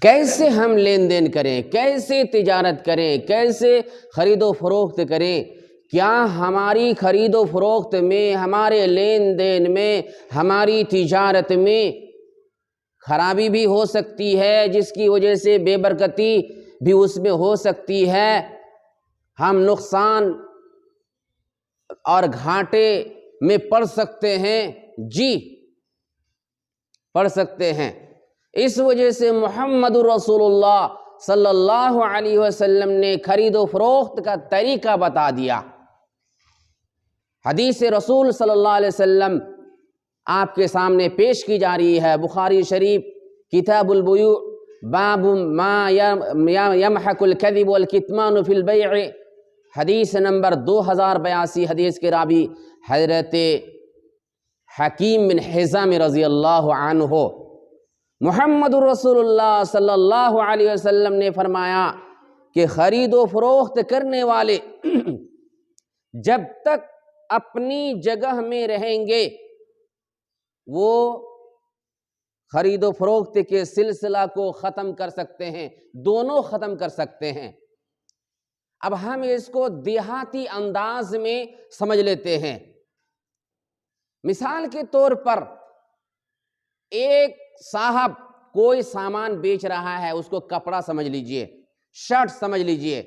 کیسے ہم لین دین کریں، کیسے تجارت کریں، کیسے خرید و فروخت کریں؟ کیا ہماری خرید و فروخت میں، ہمارے لین دین میں، ہماری تجارت میں خرابی بھی ہو سکتی ہے، جس کی وجہ سے بے برکتی بھی اس میں ہو سکتی ہے، ہم نقصان اور گھاٹے میں پڑ سکتے ہیں؟ جی پڑھ سکتے ہیں۔ اس وجہ سے محمد رسول اللہ صلی اللہ علیہ وسلم نے خرید و فروخت کا طریقہ بتا دیا۔ حدیث رسول صلی اللہ علیہ وسلم آپ کے سامنے پیش کی جا رہی ہے، بخاری شریف کتاب البیوع باب ما یمحق الکذب والکتمان فی البیع، حدیث نمبر 2082، حدیث کے راوی حضرت حکیم بن حزام رضی اللہ عنہ۔ محمد رسول اللہ صلی اللہ علیہ وسلم نے فرمایا کہ خرید و فروخت کرنے والے جب تک اپنی جگہ میں رہیں گے وہ خرید و فروخت کے سلسلہ کو ختم کر سکتے ہیں، دونوں ختم کر سکتے ہیں۔ اب ہم اس کو دیہاتی انداز میں سمجھ لیتے ہیں۔ مثال کے طور پر ایک صاحب کوئی سامان بیچ رہا ہے، اس کو کپڑا سمجھ لیجئے، شرٹ سمجھ لیجئے۔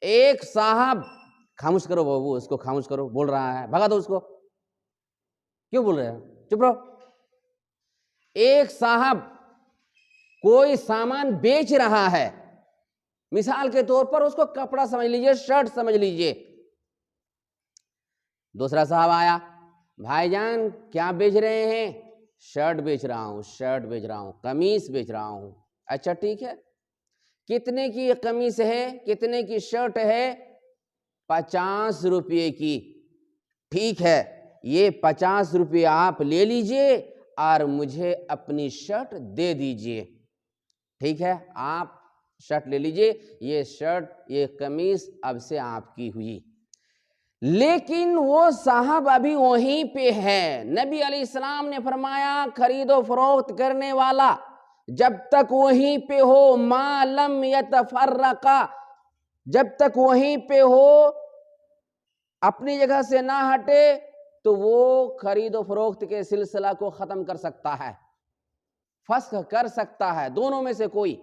ایک صاحب، خاموش کرو بابو، اس کو خاموش کرو، بول رہا ہے، بھگا دو اس کو، کیوں بول رہے ہیں، چپ رہو۔ ایک صاحب کوئی سامان بیچ رہا ہے، مثال کے طور پر اس کو کپڑا سمجھ لیجئے، شرٹ سمجھ لیجئے۔ دوسرا صاحب آیا، بھائی جان کیا بیچ رہے ہیں؟ شرٹ بیچ رہا ہوں، شرٹ بیچ رہا ہوں، قمیص بیچ رہا ہوں۔ اچھا ٹھیک ہے، کتنے کی یہ قمیص ہے، کتنے کی شرٹ ہے؟ 50 روپے کی۔ ٹھیک ہے، یہ 50 روپے آپ لے لیجئے اور مجھے اپنی شرٹ دے دیجئے۔ ٹھیک ہے، آپ شرٹ لے لیجئے، یہ شرٹ، یہ قمیص اب سے آپ کی ہوئی۔ لیکن وہ صاحب ابھی وہیں پہ ہے۔ نبی علیہ السلام نے فرمایا خرید و فروخت کرنے والا جب تک وہیں پہ ہو، ما لم یتفرقا، جب تک وہیں پہ ہو، اپنی جگہ سے نہ ہٹے، تو وہ خرید و فروخت کے سلسلہ کو ختم کر سکتا ہے، فسخ کر سکتا ہے، دونوں میں سے کوئی۔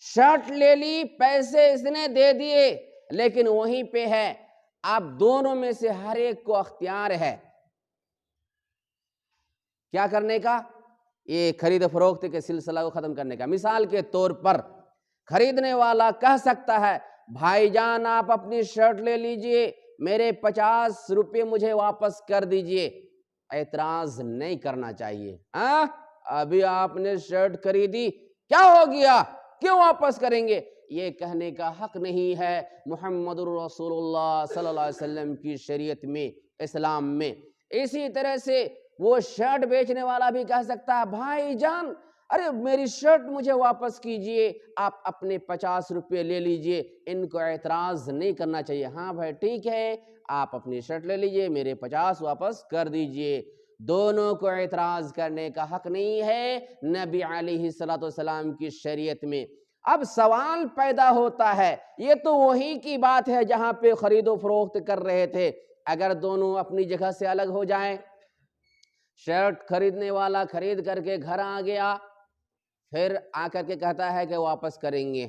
شرٹ لے لی، پیسے اس نے دے دیے، لیکن وہیں پہ ہے، آپ دونوں میں سے ہر ایک کو اختیار ہے کیا کرنے کا؟ یہ خرید و فروخت کے سلسلہ کو ختم کرنے کا۔ مثال کے طور پر خریدنے والا کہہ سکتا ہے، بھائی جان آپ اپنی شرٹ لے لیجئے، میرے 50 روپے مجھے واپس کر دیجئے۔ اعتراض نہیں کرنا چاہیے۔ ابھی آپ نے شرٹ خریدی، کیا ہو گیا، کیوں واپس کریں گے؟ یہ کہنے کا حق نہیں ہے محمد رسول اللہ صلی اللہ علیہ وسلم کی شریعت میں، اسلام میں۔ اسی طرح سے وہ شرٹ بیچنے والا بھی کہہ سکتا ہے، بھائی جان ارے میری شرٹ مجھے واپس کیجئے، آپ اپنے 50 روپے لے لیجئے۔ ان کو اعتراض نہیں کرنا چاہیے، ہاں بھائی ٹھیک ہے، آپ اپنی شرٹ لے لیجئے، میرے 50 واپس کر دیجئے۔ دونوں کو اعتراض کرنے کا حق نہیں ہے نبی علیہ السلام کی شریعت میں۔ اب سوال پیدا ہوتا ہے، یہ تو وہی کی بات ہے جہاں پہ خرید و فروخت کر رہے تھے، اگر دونوں اپنی جگہ سے الگ ہو جائیں، شرٹ خریدنے والا خرید کر کے گھر آ گیا، پھر آ کر کے کہتا ہے کہ واپس کریں گے،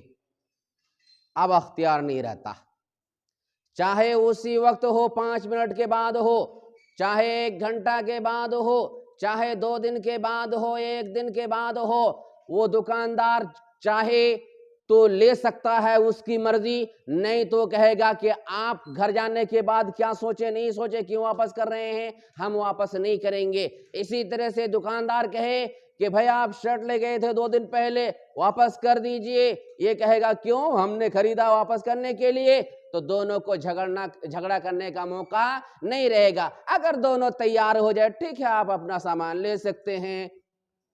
اب اختیار نہیں رہتا، چاہے اسی وقت ہو، 5 منٹ کے بعد ہو، چاہے 1 گھنٹہ کے بعد ہو، چاہے 2 دن کے بعد ہو، 1 دن کے بعد ہو، وہ دکاندار چاہے تو لے سکتا ہے، اس کی مرضی، نہیں تو کہے گا کہ آپ گھر جانے کے بعد کیا سوچے نہیں سوچے کیوں واپس کر رہے ہیں، ہم واپس نہیں کریں گے۔ اسی طرح سے دکاندار کہے کہ بھئی آپ شرٹ لے گئے تھے 2 دن پہلے، واپس کر دیجئے، یہ کہے گا کیوں، ہم نے خریدا واپس کرنے کے لیے، تو دونوں کو جھگڑا کرنے کا موقع نہیں رہے گا۔ اگر دونوں تیار ہو جائے، ٹھیک ہے آپ اپنا سامان لے سکتے ہیں،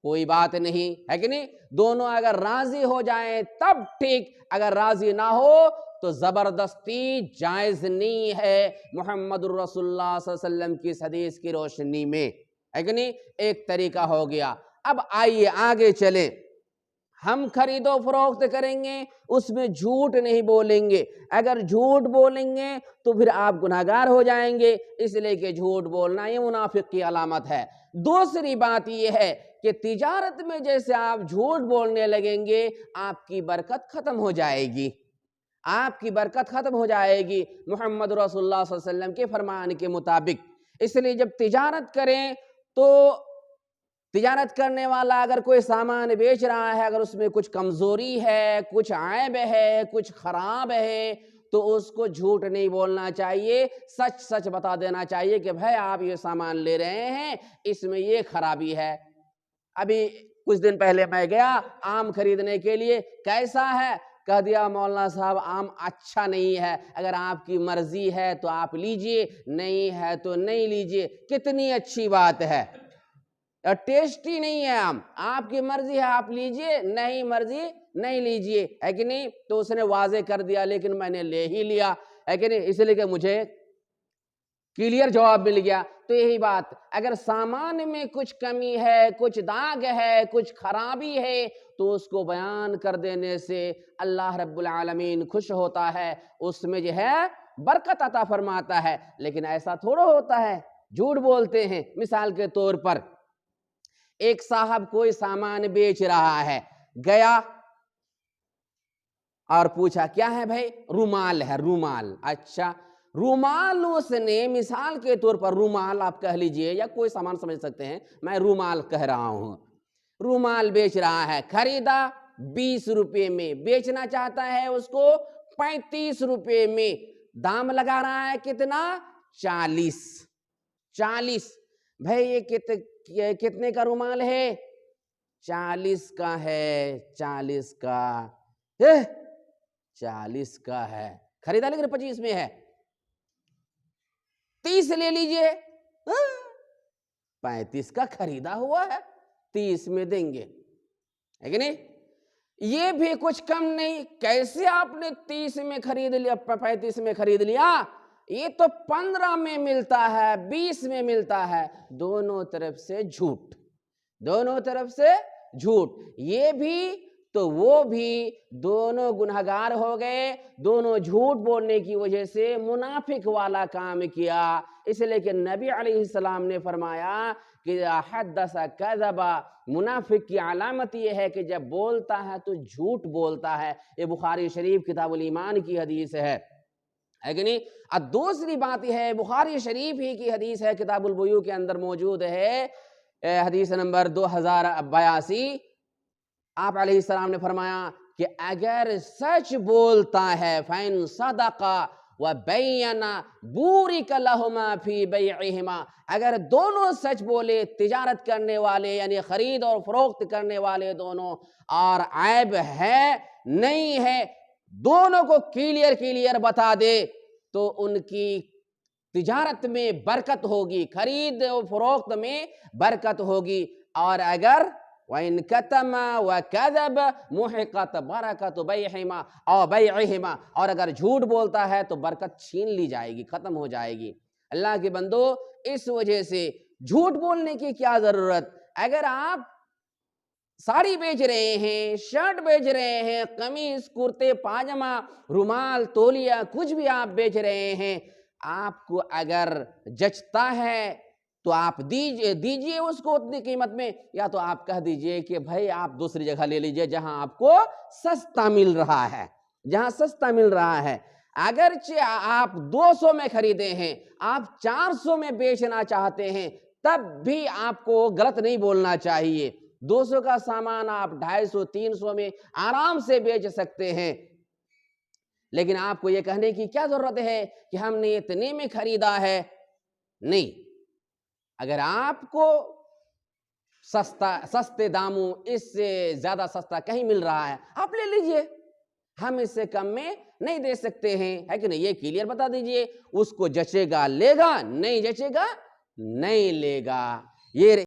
کوئی بات نہیں ہے کہ نہیں، دونوں اگر راضی ہو جائیں تب ٹھیک، اگر راضی نہ ہو تو زبردستی جائز نہیں ہے محمد الرسول اللہ صلی اللہ علیہ وسلم کی حدیث کی روشنی میں، ہے کہ نہیں۔ ایک طریقہ ہو گیا۔ اب آئیے آگے چلیں، ہم خرید و فروخت کریں گے اس میں جھوٹ نہیں بولیں گے. اگر جھوٹ بولیں گے تو پھر آپ گناہگار ہو جائیں گے، اس لیے کہ جھوٹ بولنا یہ منافق کی علامت ہے. دوسری بات یہ ہے کہ تجارت میں جیسے آپ جھوٹ بولنے لگیں گے آپ کی برکت ختم ہو جائے گی، آپ کی برکت ختم ہو جائے گی محمد رسول اللہ صلی اللہ علیہ وسلم کے فرمان کے مطابق. اس لیے جب تجارت کریں تو تجارت کرنے والا اگر کوئی سامان بیچ رہا ہے، اگر اس میں کچھ کمزوری ہے، کچھ عیب ہے، کچھ خراب ہے، تو اس کو جھوٹ نہیں بولنا چاہیے، سچ سچ بتا دینا چاہیے کہ بھائی آپ یہ سامان لے رہے ہیں اس میں یہ خرابی ہے. ابھی کچھ دن پہلے میں گیا آم خریدنے کے لیے، کیسا ہے؟ کہہ دیا مولانا صاحب آم اچھا نہیں ہے، اگر آپ کی مرضی ہے تو آپ لیجئے، نہیں ہے تو نہیں لیجئے. کتنی اچھی بات ہے، ٹیسٹی نہیں ہے آم، آپ کی مرضی ہے آپ لیجئے، نہیں مرضی نہیں لیجئے، ہے کہ نہیں؟ تو اس نے واضح کر دیا لیکن میں نے لے ہی لیا، ہے کہ نہیں؟ اس لیے کہ مجھے کلیئر جواب مل گیا. تو یہی بات، اگر سامان میں کچھ کمی ہے، کچھ داغ ہے، کچھ خرابی ہے تو اس کو بیان کر دینے سے اللہ رب العالمین خوش ہوتا ہے، اس میں جو ہے برکت عطا فرماتا ہے. لیکن ایسا تھوڑا ہوتا ہے، جھوٹ بولتے ہیں. مثال کے طور پر ایک صاحب کوئی سامان بیچ رہا ہے، گیا اور پوچھا کیا ہے بھائی؟ رومال ہے. رومال. اچھا، رومال اس نے مثال کے طور پر رومال آپ کہہ لیجئے یا کوئی سامان سمجھ سکتے ہیں، میں رومال کہہ رہا ہوں. رومال بیچ رہا ہے، خریدا 20 روپے میں، بیچنا چاہتا ہے اس کو 35 روپے میں، دام لگا رہا ہے کتنا؟ 40. بھائی یہ کتنے کا رومال ہے؟ 40 کا ہے. 40 کا 40 کا ہے، خریدا لیکن 25 میں ہے. 30 لے لیجئے. 35 کا خریدا ہوا ہے، 30 میں دیں گے، ہے کہ نہیں؟ یہ بھی کچھ کم نہیں. کیسے آپ نے 30 میں خرید لیا، 35 میں خرید لیا؟ یہ تو 15 میں ملتا ہے، 20 میں ملتا ہے. دونوں طرف سے جھوٹ، دونوں طرف سے جھوٹ. یہ بھی تو وہ بھی دونوں گنہگار ہو گئے، دونوں جھوٹ بولنے کی وجہ سے منافق والا کام کیا. اس لیے کہ نبی علیہ السلام نے فرمایا کہ حدث کذب، منافق کی علامت یہ ہے کہ جب بولتا ہے تو جھوٹ بولتا ہے. یہ بخاری شریف کتاب الایمان کی حدیث ہے کہ نہیں؟ اب دوسری بات یہ ہے، بخاری شریف ہی کی حدیث ہے، کتاب البیوع کے اندر موجود ہے، حدیث نمبر 2082. آپ علیہ السلام نے فرمایا کہ اگر سچ بولتا ہے فَإِن صَدَقَ وَبَيَّنَ بُورِكَ لَهُمَا فِي بَيْعِهِمَا، اگر دونوں سچ بولے، تجارت کرنے والے یعنی خرید اور فروخت کرنے والے دونوں، اور عیب ہے نہیں ہے دونوں کو کلیئر بتا دے تو ان کی تجارت میں برکت ہوگی، خرید و فروخت میں برکت ہوگی. اور اگر وَإِن كَتَمَ وَكَذَبَ مُحِقَتْ بَرَكَةُ بَيْعِهِمَا أَوْ بَيْعِهِمَا، اور اگر جھوٹ بولتا ہے تو برکت چھین لی جائے گی، ختم ہو جائے گی. اللہ کے بندو، اس وجہ سے جھوٹ بولنے کی کیا ضرورت؟ اگر آپ ساڑی بیچ رہے ہیں، شرٹ بیچ رہے ہیں، قمیص، کرتے، پاجامہ، رومال، تولیہ، کچھ بھی آپ بیچ رہے ہیں، آپ کو اگر جچتا ہے تو آپ دیجئے اس کو اتنی قیمت میں، یا تو آپ کہہ دیجئے کہ بھائی آپ دوسری جگہ لے لیجئے جہاں آپ کو سستا مل رہا ہے، جہاں سستا مل رہا ہے. اگرچہ آپ 200 میں خریدے ہیں، آپ 400 میں بیچنا چاہتے ہیں، تب بھی آپ کو غلط نہیں بولنا چاہیے. 200 کا سامان آپ 250 300 میں آرام سے بیچ سکتے ہیں. لیکن آپ کو یہ کہنے کی کیا ضرورت ہے کہ ہم نے اتنے میں خریدا ہے؟ نہیں. اگر آپ کو سستے داموں اس سے زیادہ سستا کہیں مل رہا ہے، آپ لے لیجئے، ہم اس سے کم میں نہیں دے سکتے ہیں، ہے کہ نہیں؟ یہ کلیئر بتا دیجئے. اس کو جچے گا لے گا، نہیں جچے گا نہیں لے گا. یہ